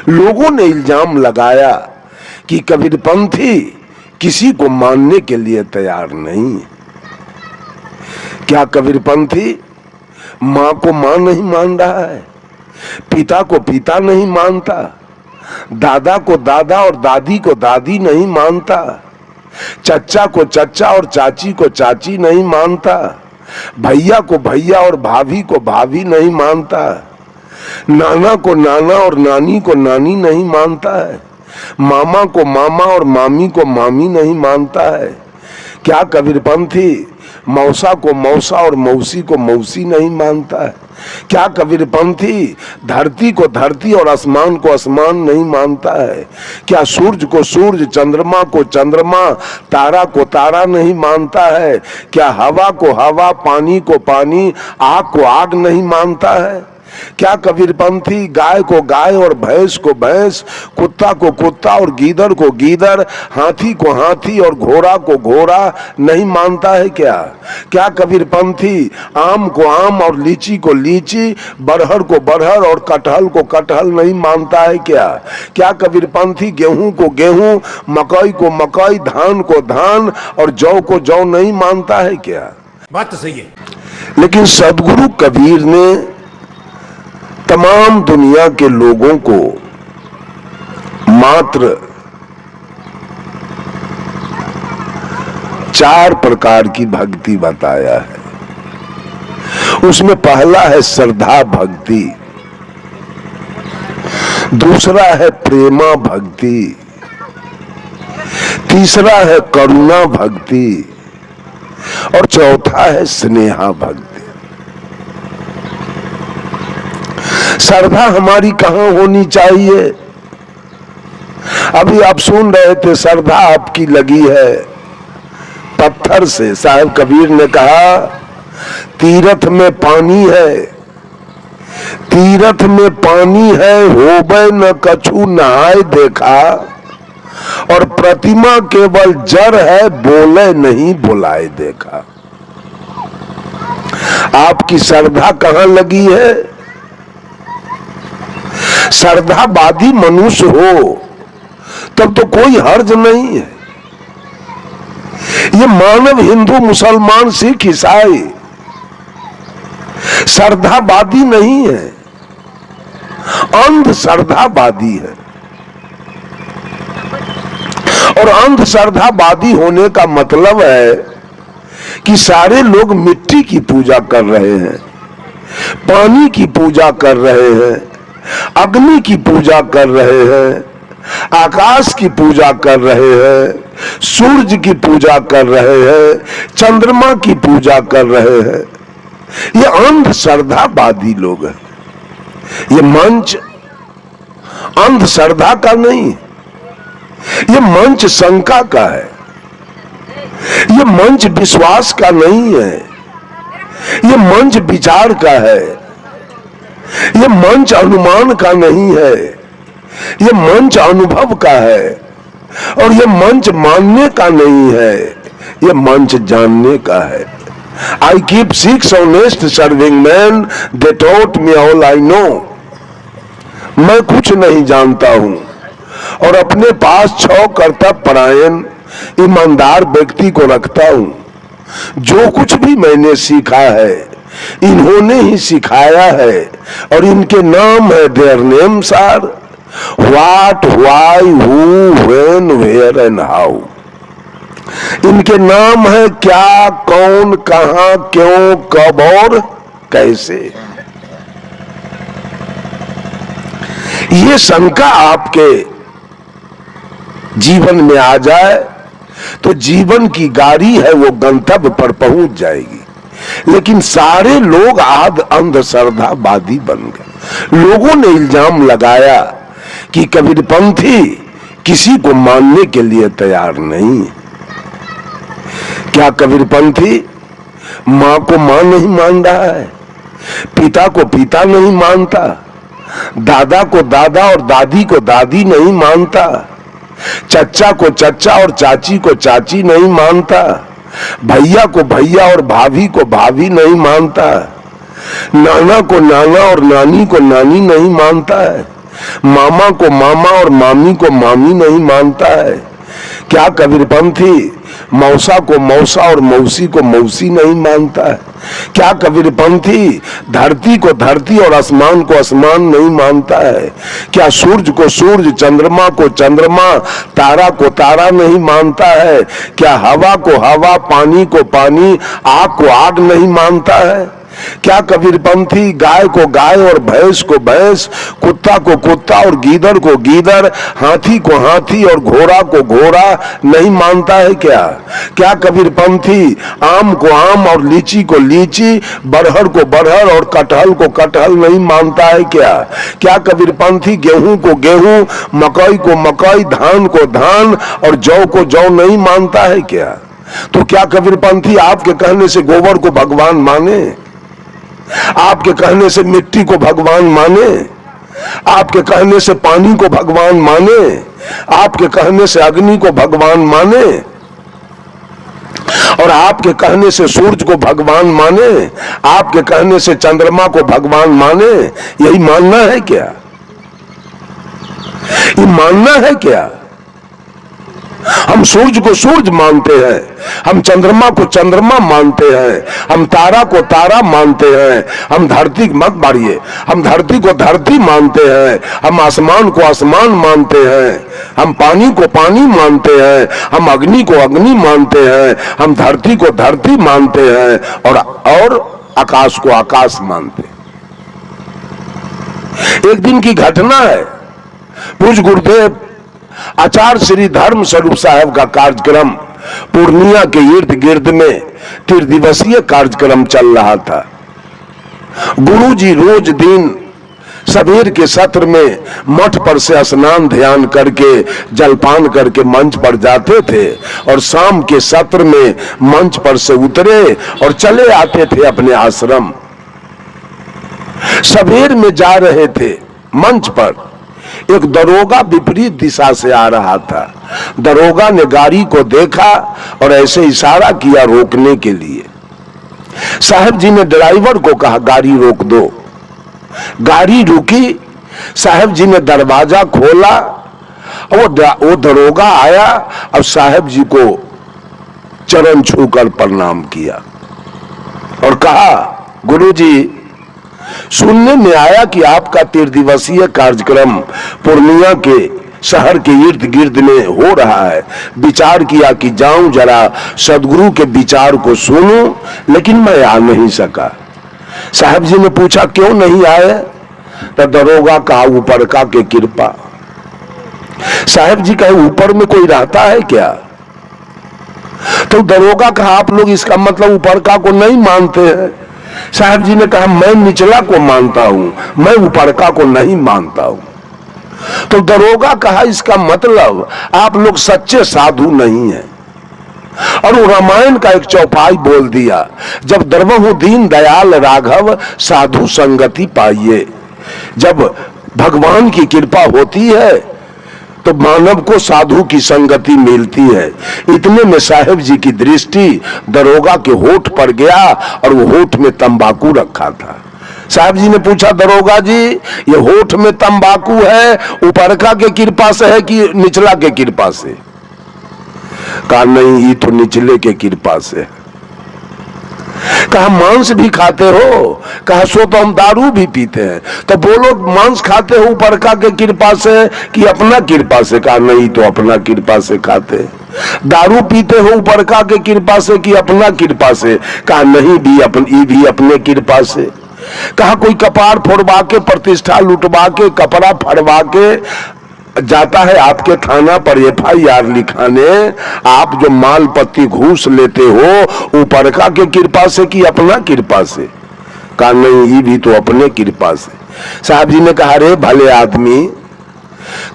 लोगों ने इल्जाम लगाया कि कबीरपंथी किसी को मानने के लिए तैयार नहीं। क्या कबीरपंथी मां को मां नहीं मान रहा है, पिता को पिता नहीं मानता, दादा को दादा और दादी को दादी नहीं मानता, चच्चा को चच्चा और चाची को चाची नहीं मानता, भैया को भैया और भाभी को भाभी नहीं मानता, नाना को नाना और नानी को नानी नहीं मानता है, मामा को मामा और मामी को मामी नहीं मानता है? क्या कबीरपंथी मौसा को मौसा और मौसी को मौसी नहीं मानता है? क्या कबीरपंथी धरती को धरती और आसमान को आसमान नहीं मानता है? क्या सूरज को सूरज, चंद्रमा को चंद्रमा, तारा को तारा नहीं मानता है? क्या हवा को हवा, पानी को पानी, आग को आग नहीं मानता है? क्या कबीरपंथी गाय को गाय और भैंस को भैंस, कुत्ता को कुत्ता और गीदड़ को गीदड़, हाथी को हाथी और घोड़ा को घोड़ा नहीं मानता है? क्या कबीरपंथी आम को आम और लीची को लीची, बरहर को बरहर और कटहल को कटहल नहीं मानता है? क्या कबीरपंथी गेहूं को गेहूं, मकई को मकई, धान को धान और जौ को जौ नहीं मानता है? क्या बात तो सही है। लेकिन सदगुरु कबीर ने तमाम दुनिया के लोगों को मात्र 4 प्रकार की भक्ति बताया है। उसमें पहला है श्रद्धा भक्ति, दूसरा है प्रेमा भक्ति, तीसरा है करुणा भक्ति और चौथा है स्नेहा भक्ति। श्रद्धा हमारी कहां होनी चाहिए? अभी आप सुन रहे थे श्रद्धा आपकी लगी है पत्थर से। साहब कबीर ने कहा तीरथ में पानी है, तीरथ में पानी है, होबे न कछु नहाय देखा, और प्रतिमा केवल जड़ है, बोले नहीं बुलाए देखा। आपकी श्रद्धा कहां लगी है? श्रद्धावादी मनुष्य हो तब तो कोई हर्ज नहीं है। ये मानव हिंदू मुसलमान सिख ईसाई श्रद्धावादी नहीं है, अंध श्रद्धावादी है। और अंध श्रद्धावादी होने का मतलब है कि सारे लोग मिट्टी की पूजा कर रहे हैं, पानी की पूजा कर रहे हैं, अग्नि की पूजा कर रहे हैं, आकाश की पूजा कर रहे हैं, सूरज की पूजा कर रहे हैं, चंद्रमा की पूजा कर रहे हैं। ये अंध श्रद्धावादी लोग हैं। ये मंच अंध श्रद्धा का नहीं, ये मंच शंका का है, ये मंच विश्वास का नहीं है, ये मंच विचार का है, ये मंच अनुमान का नहीं है, ये मंच अनुभव का है, और ये मंच मानने का नहीं है, ये मंच जानने का है। I keep 6 honest serving men, they taught me all I know. मैं कुछ नहीं जानता हूं और अपने पास 6 कर्तव्य परायण ईमानदार व्यक्ति को रखता हूं। जो कुछ भी मैंने सीखा है इन्होंने ही सिखाया है, और इनके नाम है their names are what, why, who, when, where and how. इनके नाम है क्या, कौन, कहां, क्यों, कब और कैसे। ये शंका आपके जीवन में आ जाए तो जीवन की गाड़ी है वो गंतव्य पर पहुंच जाएगी। लेकिन सारे लोग आद अंधश्रद्धावादी बन गए। लोगों ने इल्जाम लगाया कि कबीरपंथी किसी को मानने के लिए तैयार नहीं। क्या कबीरपंथी मां को मां नहीं मान रहा है, पिता को पिता नहीं मानता, दादा को दादा और दादी को दादी नहीं मानता, चच्चा को चच्चा और चाची को चाची नहीं मानता, भैया को भैया और भाभी को भाभी नहीं मानता, नाना को नाना और नानी को नानी नहीं मानता है? मामा को मामा और मामी को मामी नहीं मानता है। क्या कबीरपंथी मौसा को मौसा और मौसी को मौसी नहीं मानता है? क्या कबीरपंथी धरती को धरती और आसमान को आसमान नहीं मानता है? क्या सूरज को सूरज, चंद्रमा को चंद्रमा, तारा को तारा नहीं मानता है? क्या हवा को हवा, पानी को पानी, आग को आग नहीं मानता है? क्या कबीरपंथी गाय को गाय और भैंस को भैंस, कुत्ता को कुत्ता और गीदड़ को गीदड़, हाथी को हाथी और घोड़ा को घोड़ा नहीं मानता है? क्या कबीरपंथी आम को आम और लीची को लीची, बरहर को बरहर और कटहल को कटहल नहीं मानता है? क्या कबीरपंथी गेहूं को गेहूं, मकई को मकई, धान को धान और जौ को जौ नहीं मानता है? तो क्या कबीरपंथी आपके कहने से गोबर को भगवान माने? आपके कहने से मिट्टी को भगवान माने? आपके कहने से पानी को भगवान माने? आपके कहने से अग्नि को भगवान माने? और आपके कहने से सूरज को भगवान माने? आपके कहने से चंद्रमा को भगवान माने? यही मानना है क्या? ये मानना है क्या? हम सूरज को सूरज मानते हैं, हम चंद्रमा को चंद्रमा मानते हैं, हम तारा को तारा मानते हैं, हम धरती मत बाढ़िए, हम धरती को धरती मानते हैं, हम आसमान को आसमान मानते हैं, हम पानी को पानी मानते हैं, हम अग्नि को अग्नि मानते हैं, हम धरती को धरती मानते हैं और आकाश को आकाश मानते हैं। एक दिन की घटना है, पूज्य गुरुदेव आचार्य श्री धर्म स्वरूप साहब का कार्यक्रम पूर्णिया के इर्द गिर्द में 3 दिवसीय कार्यक्रम चल रहा था। गुरुजी रोज दिन सवेर के सत्र में मठ पर से स्नान ध्यान करके जलपान करके मंच पर जाते थे और शाम के सत्र में मंच पर से उतरे और चले आते थे अपने आश्रम। सवेर में जा रहे थे, मंच पर एक दरोगा विपरीत दिशा से आ रहा था। दरोगा ने गाड़ी को देखा और ऐसे इशारा किया रोकने के लिए। साहब जी ने ड्राइवर को कहा गाड़ी रोक दो। गाड़ी रुकी, साहब जी ने दरवाजा खोला, वो दरोगा आया और साहब जी को चरण छूकर प्रणाम किया और कहा गुरुजी, सुनने में आया कि आपका 3 दिवसीय कार्यक्रम पूर्णिया के शहर के इर्द गिर्द में हो रहा है। विचार किया कि जाऊं जरा सदगुरु के विचार को सुनूं, लेकिन मैं आ नहीं सका। साहब जी ने पूछा क्यों नहीं आए? तो दरोगा कहा ऊपर का के कृपा। साहब जी कहे ऊपर में कोई रहता है क्या? तो दरोगा कहा आप लोग इसका मतलब ऊपर का को नहीं मानते हैं। साहब जी ने कहा मैं निचला को मानता हूं, मैं ऊपरका को नहीं मानता हूं। तो दरोगा कहा इसका मतलब आप लोग सच्चे साधु नहीं हैं। और वो रामायण का एक चौपाई बोल दिया, जब दरबहु दीन दयाल राघव साधु संगति पाइए। जब भगवान की कृपा होती है तो मानव को साधु की संगति मिलती है। इतने में साहेब जी की दृष्टि दरोगा के होठ पर गया और वो होठ में तंबाकू रखा था। साहब जी ने पूछा दरोगा जी ये होठ में तंबाकू है ऊपरका के कृपा से है कि निचला के कृपा से? कहा नहीं ये तो निचले के कृपा से। कहा मांस भी खाते हो? कहा सो तो हम दारू भी पीते हैं। तो बोलो मांस खाते हो ऊपरका के कृपा से कि अपना कृपा से? कहा नहीं तो अपना कृपा से खाते। दारू पीते हो ऊपरका के कृपा से कि अपना कृपा से? कहा नहीं भी अपने कृपा से। कहा कोई कपार फोड़वा के प्रतिष्ठा लुटवा के कपड़ा फड़वा के जाता है आपके थाना पर FIR लिखाने, आप जो माल पत्ती घूस लेते हो ऊपरका के कृपा से कि अपना कृपा से? कहा नहीं ये भी तो अपने कृपा से। साहब जी ने कहा रे भले आदमी,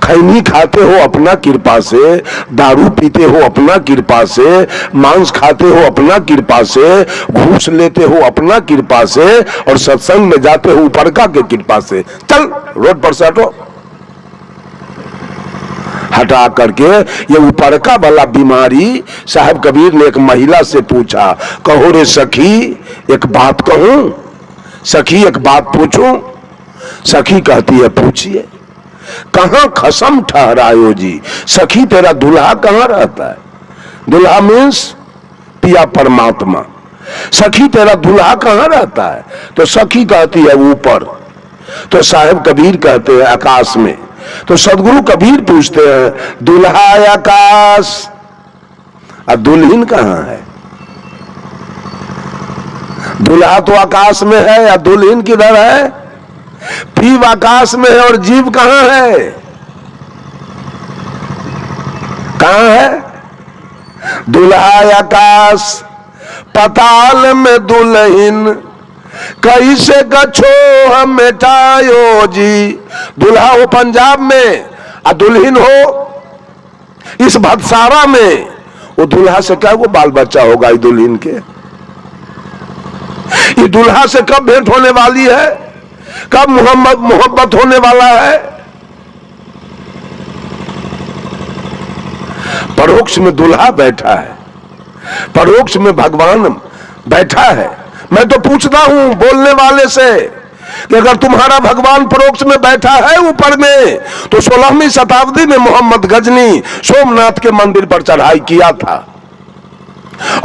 खैनी खाते हो अपना कृपा से, दारू पीते हो अपना कृपा से, मांस खाते हो अपना कृपा से, घूस लेते हो अपना कृपा से और सत्संग में जाते हो ऊपरका के कृपा से। चल रोड पर से हटो। हटा करके ये ऊपरका वाला बीमारी साहब कबीर ने एक महिला से पूछा, कहो रे सखी एक बात कहूं? सखी एक बात पूछूं? सखी कहती है पूछिए। कहां खसम ठहरायो जी, सखी तेरा दुल्हा कहां रहता है? दुल्हा मीन्स पिया परमात्मा। सखी तेरा दुल्हा कहां रहता है? तो सखी कहती है ऊपर, तो साहेब कबीर कहते हैं आकाश में। तो सदगुरु कबीर पूछते हैं दुल्हा आकाश और दुल्हन कहां है? दुल्हा तो आकाश में है या दुल्हन किधर है? पीव आकाश में है और जीव कहां है? कहां है? दुल्हा आकाश पताल में दुल्हन कैसे गछो हम मिटायो जी। दुल्हा हो पंजाब में और दुल्हन हो इस भदसारा में, वो दुल्हा से क्या वो बाल बच्चा होगा? दुल्हन के ये दुल्हा से कब भेंट होने वाली है? कब मोहब्बत होने वाला है? परोक्ष में दुल्हा बैठा है, परोक्ष में भगवान बैठा है। मैं तो पूछता हूं बोलने वाले से कि अगर तुम्हारा भगवान परोक्ष में बैठा है ऊपर में, तो 16वीं शताब्दी में मोहम्मद गजनी सोमनाथ के मंदिर पर चढ़ाई किया था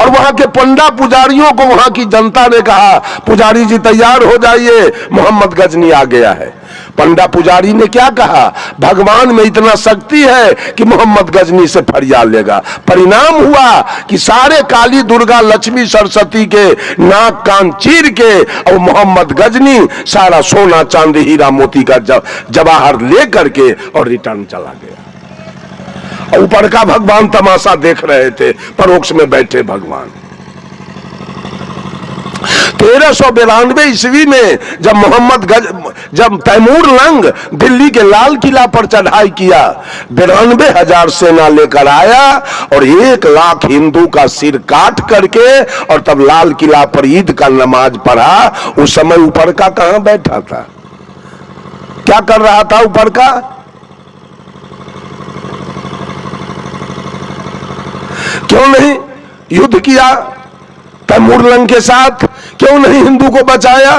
और वहां के पंडा पुजारियों को वहां की जनता ने कहा पुजारी जी तैयार हो जाइए, मोहम्मद गजनी आ गया है। पंडा पुजारी ने क्या कहा? भगवान में इतना शक्ति है कि मोहम्मद गजनी से फरियाद लेगा। परिणाम हुआ कि सारे काली दुर्गा लक्ष्मी सरस्वती के नाक कान चीर के और मोहम्मद गजनी सारा सोना चांदी हीरा मोती का जवाहर लेकर के और रिटर्न चला गया। ऊपर का भगवान तमाशा देख रहे थे, परोक्ष में बैठे भगवान। 1392 ईस्वी में जब तैमूर लंग दिल्ली के लाल किला पर चढ़ाई किया, 92,000 सेना लेकर आया और 1 लाख हिंदू का सिर काट करके और तब लाल किला पर ईद का नमाज पढ़ा। उस समय ऊपर का कहां बैठा था? क्या कर रहा था ऊपर का? क्यों नहीं युद्ध किया तैमूर लंग के साथ? क्यों नहीं हिंदू को बचाया?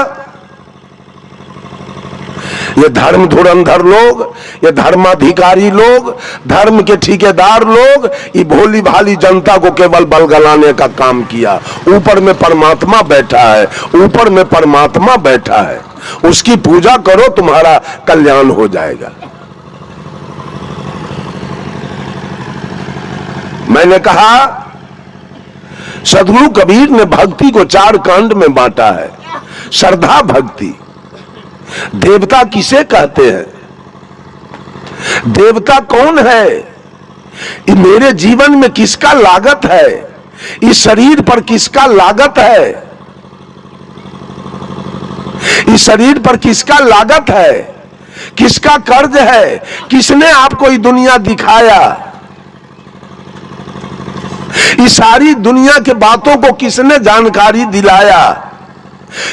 ये धर्म धुरंधर लोग, ये धर्माधिकारी लोग, धर्म के ठेकेदार लोग, ये भोली भाली जनता को केवल बलगलाने का काम किया। ऊपर में परमात्मा बैठा है, ऊपर में परमात्मा बैठा है, उसकी पूजा करो, तुम्हारा कल्याण हो जाएगा। मैंने कहा सदगुरु कबीर ने भक्ति को 4 कांड में बांटा है। श्रद्धा भक्ति। देवता किसे कहते हैं? देवता कौन है? मेरे जीवन में किसका लागत है? इस शरीर पर किसका लागत है? इस शरीर पर किसका लागत है? किसका कर्ज है? किसने आपको ये दुनिया दिखाया? इस सारी दुनिया के बातों को किसने जानकारी दिलाया?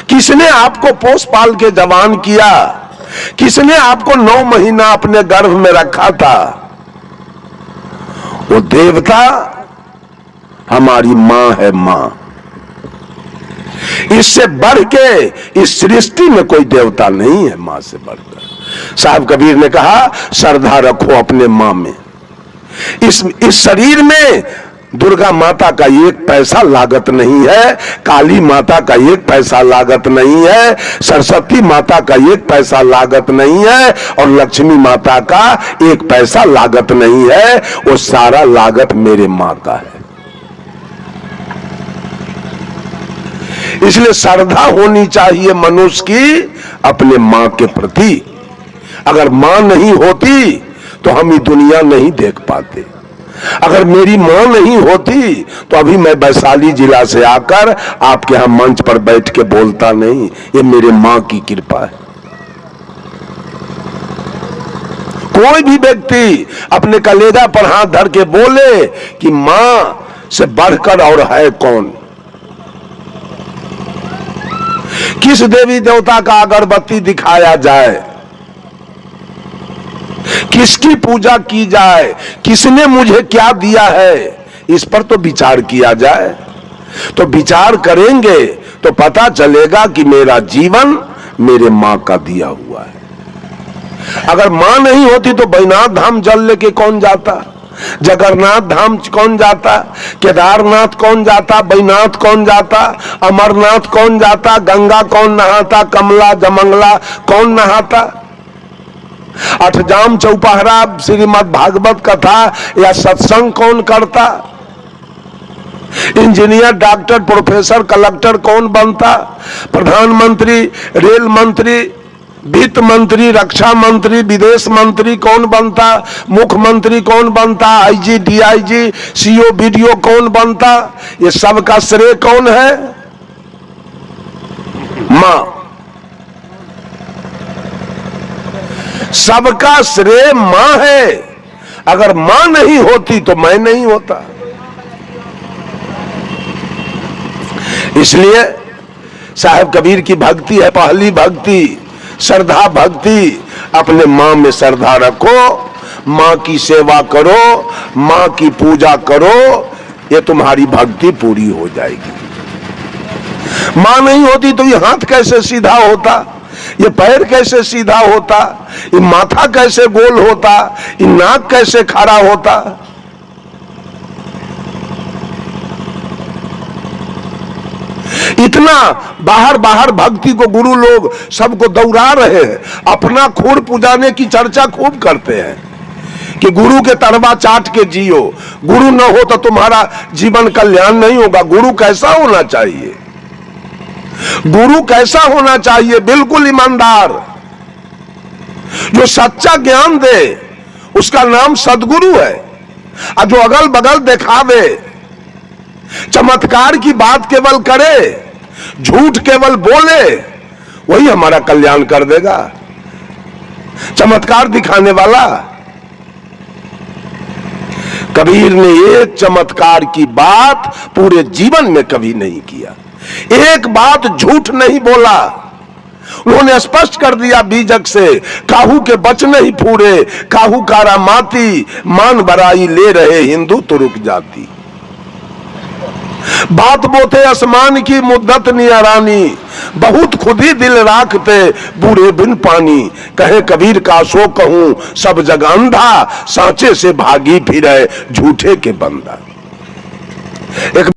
किसने आपको पोस पाल के जवान किया? किसने आपको 9 महीना अपने गर्भ में रखा था? वो देवता हमारी मां है। मां, इससे बढ़ के इस सृष्टि में कोई देवता नहीं है मां से बढ़कर। साहब कबीर ने कहा श्रद्धा रखो अपने मां में। इस शरीर में दुर्गा माता का 1 पैसा लागत नहीं है, काली माता का 1 पैसा लागत नहीं है, सरस्वती माता का 1 पैसा लागत नहीं है और लक्ष्मी माता का 1 पैसा लागत नहीं है। वो सारा लागत मेरे मां का है। इसलिए श्रद्धा होनी चाहिए मनुष्य की अपने मां के प्रति। अगर मां नहीं होती तो हम ये दुनिया नहीं देख पाते। अगर मेरी मां नहीं होती तो अभी मैं वैशाली जिला से आकर आपके यहां मंच पर बैठ के बोलता नहीं। ये मेरे मां की कृपा है। कोई भी व्यक्ति अपने कलेजा पर हाथ धर के बोले कि मां से बढ़कर और है कौन? किस देवी देवता का अगरबत्ती दिखाया जाए, किसकी पूजा की जाए, किसने मुझे क्या दिया है, इस पर तो विचार किया जाए। तो विचार करेंगे तो पता चलेगा कि मेरा जीवन मेरे मां का दिया हुआ है। अगर मां नहीं होती तो बैजनाथ धाम जल लेके कौन जाता, जगन्नाथ धाम कौन जाता, केदारनाथ कौन जाता, बैजनाथ कौन जाता, अमरनाथ कौन जाता, गंगा कौन नहाता, कमला जमंगला कौन नहाता, अठजाम चौपहरा श्रीमद् भागवत कथा या सत्संग कौन करता, इंजीनियर डॉक्टर प्रोफेसर कलेक्टर कौन बनता, प्रधानमंत्री रेल मंत्री वित्त मंत्री रक्षा मंत्री विदेश मंत्री कौन बनता, मुख्यमंत्री कौन बनता, आईजी डीआईजी सीओ बीडीओ कौन बनता, ये सब का श्रेय कौन है? मां। सबका श्रेय मां है। अगर मां नहीं होती तो मैं नहीं होता। इसलिए साहब कबीर की भक्ति है पहली भक्ति, श्रद्धा भक्ति। अपने मां में श्रद्धा रखो, मां की सेवा करो, मां की पूजा करो, ये तुम्हारी भक्ति पूरी हो जाएगी। मां नहीं होती तो ये हाथ कैसे सीधा होता, ये पैर कैसे सीधा होता, ये माथा कैसे गोल होता, ये नाक कैसे खड़ा होता। इतना बाहर बाहर भक्ति को गुरु लोग सबको दौड़ा रहे हैं, अपना खूर पुजाने की चर्चा खूब करते हैं कि गुरु के तरवा चाट के जियो, गुरु न हो तो तुम्हारा जीवन कल्याण नहीं होगा। गुरु कैसा होना चाहिए? गुरु कैसा होना चाहिए? बिल्कुल ईमानदार, जो सच्चा ज्ञान दे, उसका नाम सदगुरु है। और जो अगल बगल दिखावे, चमत्कार की बात केवल करे, झूठ केवल बोले, वही हमारा कल्याण कर देगा। चमत्कार दिखाने वाला। कबीर ने एक चमत्कार की बात पूरे जीवन में कभी नहीं किया, एक बात झूठ नहीं बोला। उन्होंने स्पष्ट कर दिया बीजक से, काहू के बच नहीं फूरे, काहू कारा माती, मान बराई ले रहे हिंदू तो रुक जाती। बात बोते आसमान की मुद्दत नियरानी, बहुत खुदी दिल राखते बूढ़े बिन पानी। कहे कबीर का सो कहूं सब जग अंधा, सांचे से भागी फिरे झूठे के बंदा। एक